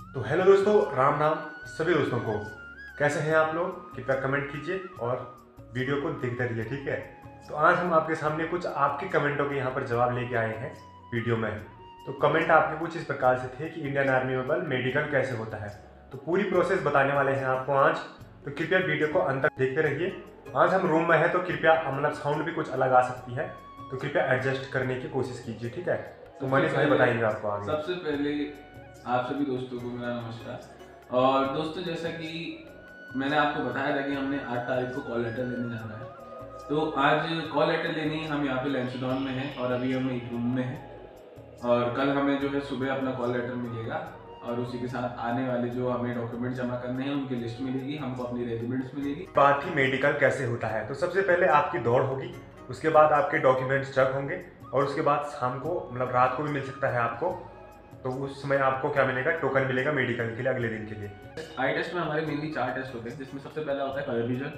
तो हेलो दोस्तों, राम राम सभी दोस्तों को। कैसे हैं आप लोग? कृपया कमेंट कीजिए और वीडियो को देखते रहिए, ठीक है। तो आज हम आपके सामने कुछ आपके कमेंटों के यहाँ पर जवाब लेके आए हैं वीडियो में। तो कमेंट आपके कुछ इस प्रकार से थे कि इंडियन आर्मी में बल मेडिकल कैसे होता है। तो पूरी प्रोसेस बताने वाले हैं आपको आज, तो कृपया वीडियो को अंत तक देखते रहिए। आज हम रूम में हैं तो कृपया मतलब साउंड भी कुछ अलग आ सकती है, तो कृपया एडजस्ट करने की कोशिश कीजिए, ठीक है। तो मनीष भाई बताएंगे आपको आगे। सबसे पहले आप सभी दोस्तों को मेरा नमस्कार। और दोस्तों, जैसा कि मैंने आपको बताया था कि हमने 8 तारीख को कॉल लेटर लेने जाना है, तो आज कॉल लेटर लेने हम यहाँ पे लैंसडाउन में हैं और अभी हम एक रूम में हैं। और कल हमें जो है सुबह अपना कॉल लेटर मिलेगा और उसी के साथ आने वाले जो हमें डॉक्यूमेंट जमा करने हैं उनकी लिस्ट मिलेगी, हमको अपनी रेजिडेंट्स मिलेगी। बात ही मेडिकल कैसे होता है, तो सबसे पहले आपकी दौड़ होगी, उसके बाद आपके डॉक्यूमेंट्स चेक होंगे और उसके बाद शाम को मतलब रात को भी मिल सकता है आपको। तो उस समय आपको क्या मिलेगा? टोकन मिलेगा मेडिकल के लिए अगले दिन के लिए। आई टेस्ट में हमारे मेनली 4 टेस्ट होते हैं, जिसमें सबसे पहला होता है कलर विजन।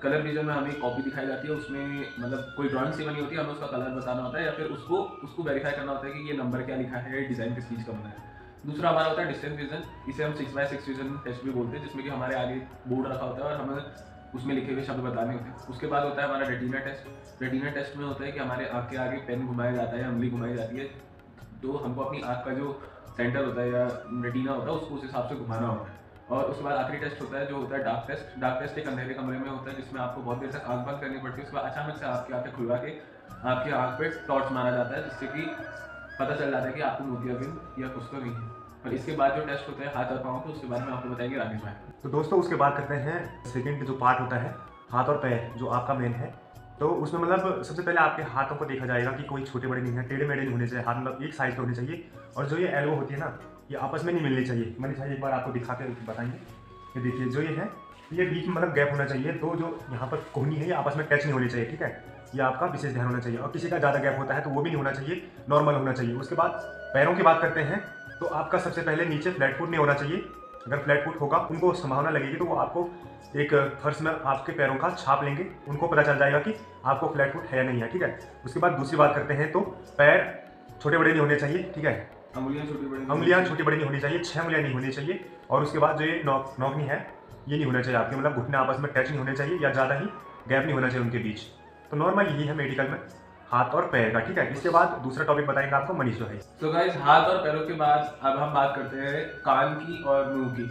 कलर विजन में हमें कॉपी दिखाई जाती है, उसमें मतलब कोई ड्राइंग सी बनी होती है, हमें उसका कलर बताना होता है या फिर उसको वेरीफाई करना होता है कि ये नंबर क्या लिखा है, डिज़ाइन किस चीज़ का बना है। दूसरा हमारा होता है डिस्टेंस विजन, इसे हम 6x6 विजन टेस्ट भी बोलते हैं, जिसमें कि हमारे आगे बोर्ड रखा होता है और हमें उसमें लिखे हुए शब्द बताने होते हैं। उसके बाद होता है हमारा रेटिना टेस्ट। रेटिना टेस्ट में होता है कि हमारे आँख के आगे पेन घुमाया जाता है, उंगली घुमाई जाती है, तो हमको अपनी आँख का जो सेंटर होता है या रेटिना होता है उसको उस हिसाब से घुमाना होता है। और उसके बाद आखिरी टेस्ट होता है जो होता है डार्क टेस्ट। डार्क टेस्ट एक अंधेरे कमरे में होता है, जिसमें आपको बहुत देर तक आँख बंद करनी पड़ती है। उसके बाद अचानक से आपकी आँखें खुलवा के आपकी आँख पे टॉर्च मारा जाता है, जिससे कि पता चल जाता है कि आपको मोतियाबिंद या कुछ तो नहीं है। और इसके बाद जो टेस्ट होता है हाथ और पाँव के, उसके बारे में आपको बताएंगे राकेश भाई। तो दोस्तों उसके बाद करते हैं सेकंड जो पार्ट होता है हाथ और पैर, जो आपका मेन है। तो उसमें मतलब सबसे पहले आपके हाथों को देखा जाएगा कि कोई छोटे बड़े नहीं है, टेढ़े मेढ़े नहीं होने चाहिए, हाथ मतलब एक साइज के होने चाहिए। और जो ये एल्बो होती है ना, ये आपस में नहीं मिलनी चाहिए। मैंने चाहिए एक बार आपको दिखा के बताएंगे। ये देखिए जो ये है, ये बीच में मतलब गैप होना चाहिए, तो जो यहाँ पर कोहनी है ये आपस में टच नहीं होनी चाहिए, ठीक है। ये आपका विशेष ध्यान होना चाहिए। और किसी का ज़्यादा गैप होता है तो वो भी नहीं होना चाहिए, नॉर्मल होना चाहिए। उसके बाद पैरों की बात करते हैं, तो आपका सबसे पहले नीचे फ्लैट फुट नहीं होना चाहिए। अगर फ्लैट फुट होगा, उनको संभावना लगेगी तो वो आपको एक फर्श में आपके पैरों का छाप लेंगे, उनको पता चल जाएगा कि आपको फ्लैट फुट है या नहीं है, ठीक है। उसके बाद दूसरी बात करते हैं, तो पैर छोटे बड़े नहीं होने चाहिए, ठीक है। अंगुलियाँ छोटी बड़ी नहीं होनी चाहिए, 6 उंगलियाँ नहीं होनी चाहिए। और उसके बाद जो ये नौकनी है ये नहीं होना चाहिए आपके, मतलब घुटने आपस में टच नहीं होने चाहिए या ज़्यादा ही गैप नहीं होना चाहिए उनके बीच। तो नॉर्मल यही है मेडिकल में हाथ और पैर का, ठीक है। इसके बाद दूसरा टॉपिक बताएंगे आपको मनीष भाई। तो गाइस, हाथ और पैरों के बाद अब हम बात करते हैं कान की और मुंह की।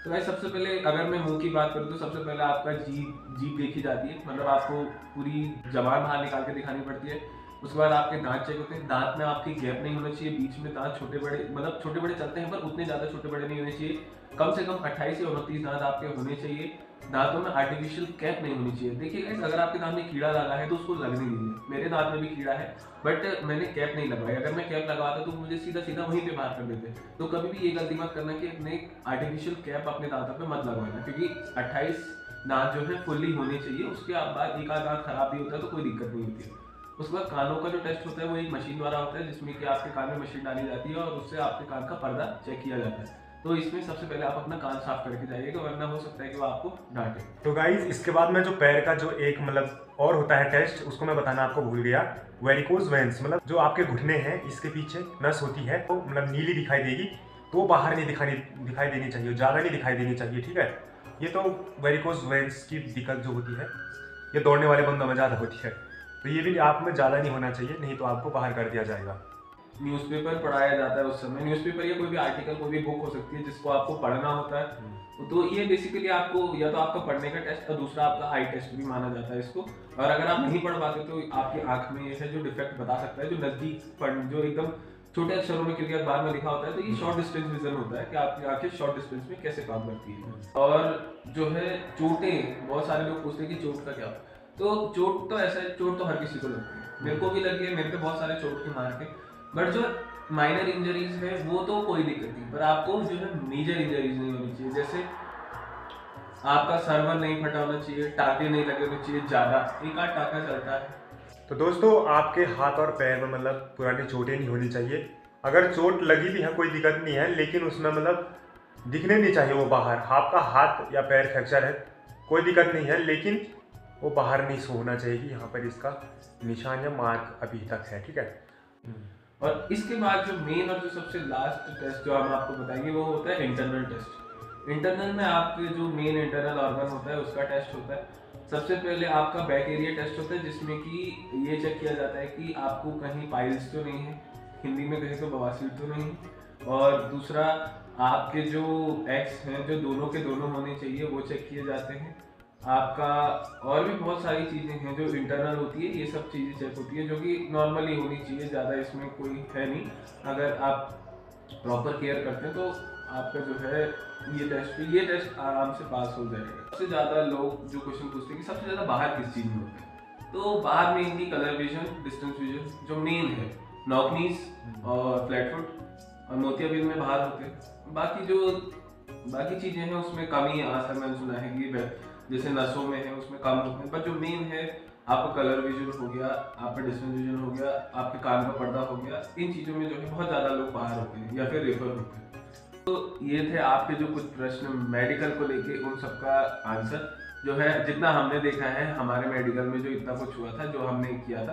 तो गाइस, सबसे पहले अगर मैं मुंह की बात करूँ तो सबसे पहले आपका जीभ देखी जाती है, मतलब आपको पूरी जबान बाहर निकाल के दिखानी पड़ती है। उसके बाद आपके दांत चेक होते हैं। दांत में आपकी गैप नहीं होना चाहिए, बीच में दांत छोटे बड़े, मतलब छोटे बड़े चलते हैं पर उतने ज़्यादा छोटे बड़े नहीं होने चाहिए। कम से कम 28 या 29 दांत आपके होने चाहिए। दांतों में आर्टिफिशियल कैप नहीं होनी चाहिए। देखिए गाइस, अगर आपके दांत में कीड़ा लगा है तो उसको लगने दीजिए। मेरे दांत में भी कीड़ा है बट मैंने कैप नहीं लगवाई। अगर मैं कैप लगवाता तो मुझे सीधा सीधा वहीं पे बाहर कर देते। तो कभी भी ये गलती मत करना कि अपने आर्टिफिशियल कैप अपने दांतों पे मत लगवाना, क्योंकि 28 दांत जो है फुल्ली होने चाहिए। उसके बाद एक आध दांत खराब भी होता है तो कोई दिक्कत नहीं होती है। उसके बाद कानों का जो टेस्ट होता है वो एक मशीन द्वारा होता है, जिसमें कि आपके कान में मशीन डाली जाती है और उससे आपके कान का पर्दा चेक किया जाता है। तो इसमें सबसे पहले आप अपना कान साफ करके जाइएगा, वरना हो सकता है कि वो आपको डांटे। तो गाइज इसके बाद में जो पैर का जो एक मतलब और होता है टेस्ट, उसको मैं बताना आपको भूल गया। वेरिकोज वेंस, मतलब जो आपके घुटने हैं इसके पीछे नस होती है, तो मतलब नीली दिखाई देगी, तो वो बाहर नहीं दिखाई देनी चाहिए, ज़्यादा नहीं दिखाई देनी चाहिए, ठीक है। ये तो वेरिकोज वेंस की दिक्कत जो होती है ये दौड़ने वाले बंदों में ज़्यादा होती है, तो ये भी आप में ज़्यादा नहीं होना चाहिए, नहीं तो आपको बाहर कर दिया जाएगा। न्यूज़पेपर पढ़ाया जाता है उस समय। न्यूज़पेपर या कोई भी आर्टिकल, कोई भी बुक हो सकती है जिसको आपको पढ़ना होता है। तो ये बेसिकली आपको या तो आपका पढ़ने का टेस्ट और दूसरा आपका आई टेस्ट भी माना जाता है इसको। और अगर आप नहीं पढ़ पाते तो आपकी आंख में ये है जो डिफेक्ट बता सकता है, जो नजदीक जो एकदम छोटे अक्षरों में क्योंकि बाद में लिखा होता है, तो ये शॉर्ट डिस्टेंस विजन होता है कि आपकी आंखें शॉर्ट डिस्टेंस में कैसे काम करती है। और जो है चोटें, बहुत सारे लोग पूछते हैं कि चोट का क्या। तो चोट तो ऐसा है, चोट तो हर किसी को लगती है, मेरे को भी लगी है, मेरे पे बहुत सारे चोट के मार के। बट जो माइनर इंजरीज है वो तो कोई दिक्कत नहीं, पर आपको जो है मेजर इंजरीज नहीं होनी चाहिए। जैसे आपका सर्वर नहीं फटा होना चाहिए, टाके नहीं लगे होने चाहिए, ज़्यादा एक आध टाका चलता है। तो दोस्तों आपके हाथ और पैर में मतलब पुरानी चोटें नहीं होनी चाहिए। अगर चोट लगी भी है कोई दिक्कत नहीं है, लेकिन उसमें मतलब दिखने नहीं चाहिए वो बाहर। आपका हाथ या पैर फ्रैक्चर है कोई दिक्कत नहीं है, लेकिन वो बाहर नहीं शो होना चाहिए कि यहाँ पर इसका निशान या मार्क अभी तक है, ठीक है। और इसके बाद जो मेन और जो सबसे लास्ट टेस्ट जो हम आपको बताएंगे वो होता है इंटरनल टेस्ट। इंटरनल में आपके जो मेन इंटरनल ऑर्गन होता है उसका टेस्ट होता है। सबसे पहले आपका बैक एरिया टेस्ट होता है, जिसमें कि ये चेक किया जाता है कि आपको कहीं पाइल्स तो नहीं है, हिंदी में कहें तो बवासीर तो नहीं, और दूसरा आपके जो एग्स हैं जो दोनों के दोनों होने चाहिए वो चेक किए जाते हैं। आपका और भी बहुत सारी चीज़ें हैं जो इंटरनल होती है, ये सब चीज़ें चेक होती है जो कि नॉर्मली होनी चाहिए, ज़्यादा इसमें कोई है नहीं। अगर आप प्रॉपर केयर करते हैं तो आपका जो है ये टेस्ट आराम से पास हो जाएगा। सबसे ज़्यादा लोग जो क्वेश्चन पूछते हैं कि सबसे ज़्यादा बाहर किस चीज़ में होता है, तो बाहर mainly colour vision, distance vision जो मेन है, नॉकनीज और फ्लैट फुट और मोतियाबिंद में बाहर होते हैं। बाकी चीज़ें हैं उसमें कमी है, आज तक मैंने सुना है कि जैसे नसों में है उसमें कम होते हैं, पर जो मेन है आपका कलर विजन हो गया, आपका डिस्टेंस विजन हो गया, आपके कान का पर्दा हो गया, इन चीज़ों में जो है बहुत ज़्यादा लोग बाहर होते हैं या फिर रेफर होते हैं। तो ये थे आपके जो कुछ प्रश्न मेडिकल को लेके, उन सबका आंसर जो है जितना हमने देखा है हमारे मेडिकल में जो इतना कुछ हुआ था जो हमने किया था।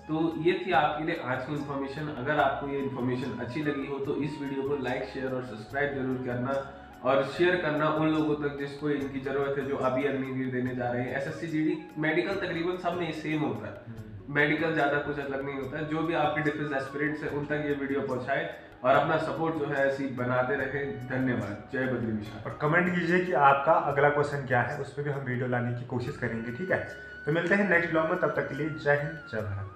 तो ये थी आपके लिए आज की इन्फॉर्मेशन। अगर आपको ये इन्फॉर्मेशन अच्छी लगी हो तो इस वीडियो को लाइक, शेयर और सब्सक्राइब जरूर करना, और शेयर करना उन लोगों तक जिसको इनकी ज़रूरत है, जो अभी अग्निवीर देने जा रहे हैं। SSC GD मेडिकल तकरीबन सब में सेम होता है, मेडिकल ज़्यादा कुछ अलग नहीं होता है। जो भी आपके डिफेंस एस्पिरेंट्स हैं उन तक ये वीडियो पहुंचाए और अपना सपोर्ट जो है ऐसी बनाते रहे। धन्यवाद। जय बद्री विशाल। और कमेंट कीजिए कि आपका अगला क्वेश्चन क्या है, उस पर भी हम वीडियो लाने की कोशिश करेंगे, ठीक है। तो मिलते हैं नेक्स्ट ब्लॉग में, तब तक के लिए जय हिंद, जय भारत।